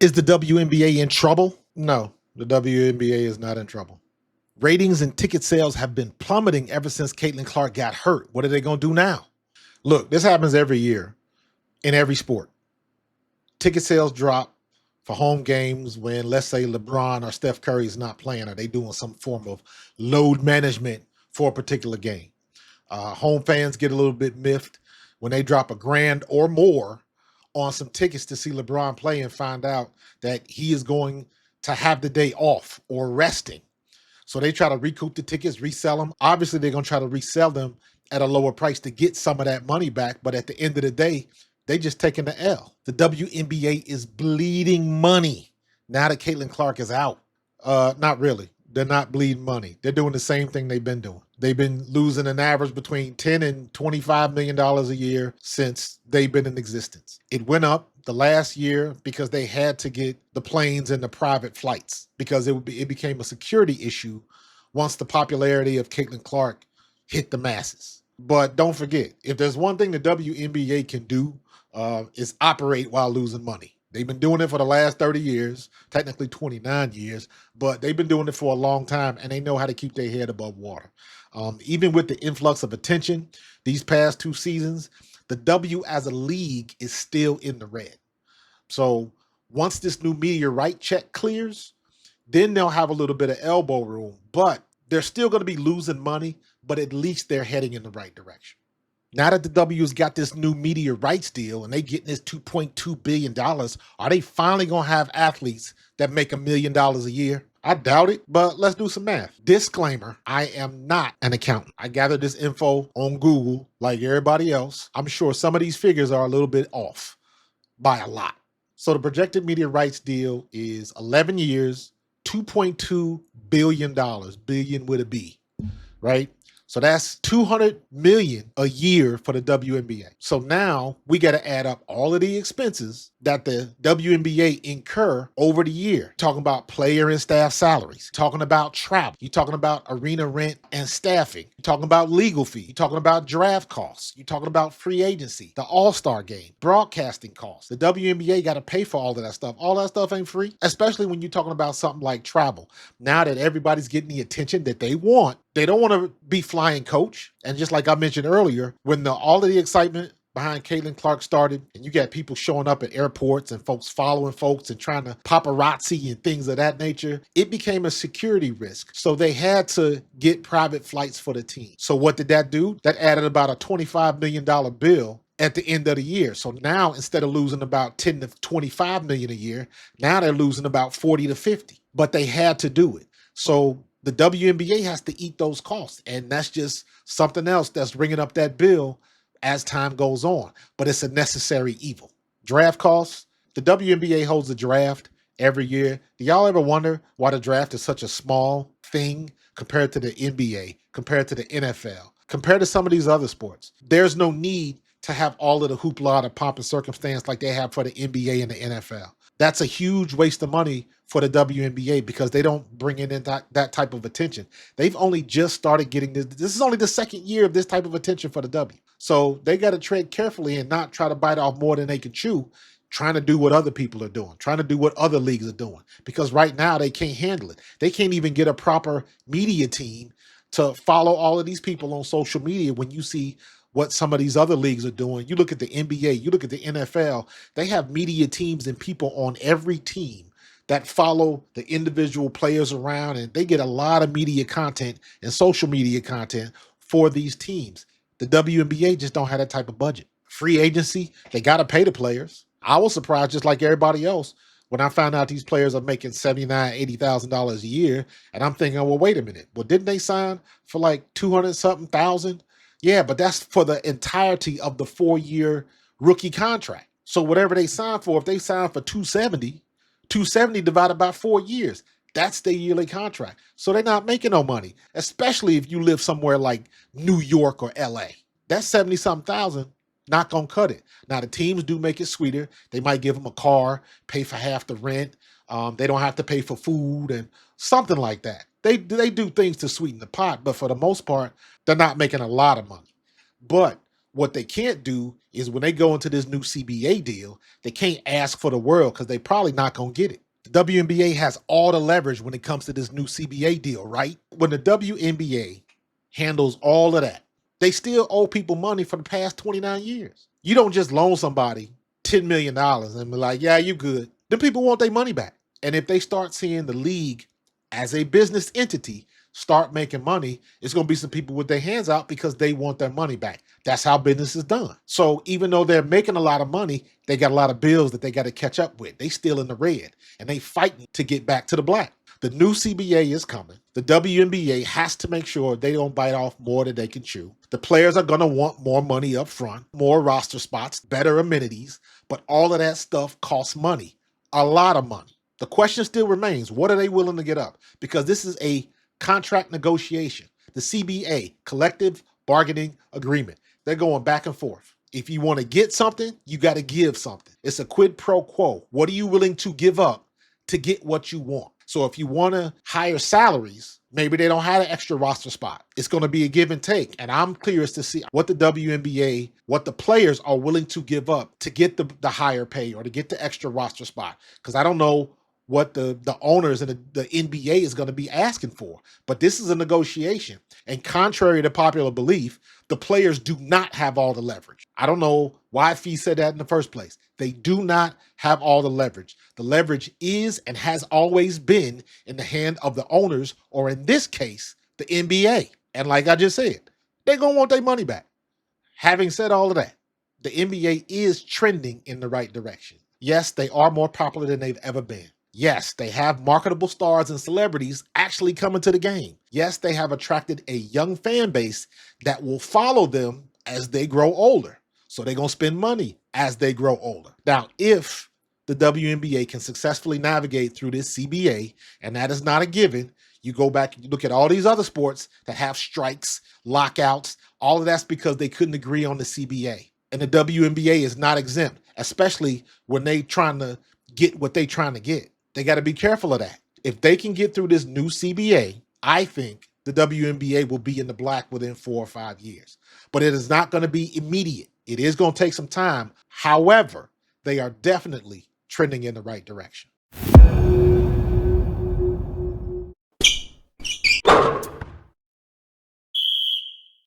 Is the WNBA in trouble? No, the WNBA is not in trouble. Ratings and ticket sales have been plummeting ever since Caitlin Clark got hurt. What are they going to do now? Look, this happens every year in every sport. Ticket sales drop for home games when, let's say, LeBron or Steph Curry is not playing, or they doing some form of load management for a particular game. Home fans get a little bit miffed when they drop $1,000 or more on some tickets to see LeBron play and find out that he is going to have the day off or resting. So they try to recoup the tickets, resell them. Obviously, they're going to try to resell them at a lower price to get some of that money back. But at the end of the day, they just taking the L. The WNBA is bleeding money now that Caitlin Clark is out. Not really. They're not bleeding money. They're doing the same thing they've been doing. They've been losing an average between $10 and $25 million a year since they've been in existence. It went up the last year because they had to get the planes and the private flights because it became a security issue once the popularity of Caitlin Clark hit the masses. But don't forget, if there's one thing the WNBA can do, is operate while losing money. They've been doing it for the last 30 years, technically 29 years, but they've been doing it for a long time and they know how to keep their head above water. Even with the influx of attention these past 2 seasons, the W as a league is still in the red. So once this new media right check clears, then they'll have a little bit of elbow room, but they're still going to be losing money, but at least they're heading in the right direction. Now that the W's got this new media rights deal and they getting this $2.2 billion, are they finally going to have athletes that make $1 million a year? I doubt it, but let's do some math. Disclaimer, I am not an accountant. I gathered this info on Google like everybody else. I'm sure some of these figures are a little bit off by a lot. So the projected media rights deal is 11 years, $2.2 billion, billion with a B, right? So that's 200 million a year for the WNBA. So now we got to add up all of the expenses that the WNBA incur over the year. Talking about player and staff salaries, talking about travel, you're talking about arena rent and staffing, you're talking about legal fee, you're talking about draft costs, you're talking about free agency, the All-Star game, broadcasting costs. The WNBA got to pay for all of that stuff. All that stuff ain't free, especially when you're talking about something like travel. Now that everybody's getting the attention that they want, they don't want to be flying coach. And just like I mentioned earlier, when all of the excitement behind Caitlin Clark started, and you got people showing up at airports and folks following folks and trying to paparazzi and things of that nature, it became a security risk. So they had to get private flights for the team. So what did that do? That added about a $25 million bill at the end of the year. So now instead of losing about 10 to 25 million a year, now they're losing about 40 to 50. But they had to do it. So the WNBA has to eat those costs. And that's just something else that's bringing up that bill as time goes on. But it's a necessary evil. Draft costs. The WNBA holds a draft every year. Do y'all ever wonder why the draft is such a small thing compared to the NBA, compared to the NFL, compared to some of these other sports? There's no need to have all of the hoopla, the pomp and circumstance like they have for the NBA and the NFL. That's a huge waste of money for the WNBA because they don't bring in that type of attention. They've only just started getting this. This is only the second year of this type of attention for the W. So they got to tread carefully and not try to bite off more than they can chew, trying to do what other people are doing, trying to do what other leagues are doing. Because right now they can't handle it. They can't even get a proper media team to follow all of these people on social media when you see what some of these other leagues are doing. You look at the NBA, you look at the NFL, they have media teams and people on every team that follow the individual players around, and they get a lot of media content and social media content for these teams. The WNBA just don't have that type of budget. Free agency, they got to pay the players. I was surprised just like everybody else when I found out these players are making $79,000, $80,000 a year, and I'm thinking, well, wait a minute. Well, didn't they sign for like 200 something thousand? Yeah, but that's for the entirety of the 4-year rookie contract. So whatever they sign for, if they sign for 270 divided by 4 years, that's their yearly contract. So they're not making no money, especially if you live somewhere like New York or LA. That's 70 something thousand, not gonna cut it. Now the teams do make it sweeter. They might give them a car, pay for half the rent. They don't have to pay for food and something like that. They do things to sweeten the pot, but for the most part, they're not making a lot of money. But What they can't do is when they go into this new CBA deal, they can't ask for the world because they probably not going to get it. The WNBA has all the leverage when it comes to this new CBA deal, right? When the WNBA handles all of that, they still owe people money for the past 29 years. You don't just loan somebody $10 million and be like, yeah, you good. Then people want their money back. And if they start seeing the league as a business entity start making money, it's going to be some people with their hands out because they want their money back. That's how business is done. So even though they're making a lot of money, they got a lot of bills that they got to catch up with. They still in the red and they fighting to get back to the black. The new CBA is coming. The WNBA has to make sure they don't bite off more than they can chew. The players are going to want more money up front, more roster spots, better amenities, but all of that stuff costs money, a lot of money. The question still remains, what are they willing to get up? Because this is a contract negotiation. The CBA, collective bargaining agreement. They're going back and forth. If you want to get something, you got to give something. It's a quid pro quo. What are you willing to give up to get what you want? So if you want to hire salaries, maybe they don't have an extra roster spot. It's going to be a give and take. And I'm curious to see what the WNBA, what the players are willing to give up to get the higher pay or to get the extra roster spot. Because I don't know what the owners and the NBA is going to be asking for. But this is a negotiation. And contrary to popular belief, the players do not have all the leverage. I don't know why Fee said that in the first place. They do not have all the leverage. The leverage is and has always been in the hand of the owners, or in this case, the NBA. And like I just said, they're going to want their money back. Having said all of that, the NBA is trending in the right direction. Yes, they are more popular than they've ever been. Yes, they have marketable stars and celebrities actually coming to the game. Yes, they have attracted a young fan base that will follow them as they grow older. So they're going to spend money as they grow older. Now, if the WNBA can successfully navigate through this CBA, and that is not a given, you go back and you look at all these other sports that have strikes, lockouts, all of that's because they couldn't agree on the CBA. And the WNBA is not exempt, especially when they trying to get what they trying to get. They got to be careful of that. If they can get through this new CBA, I think the WNBA will be in the black within 4 or 5 years. But it is not going to be immediate. It is going to take some time. However, they are definitely trending in the right direction.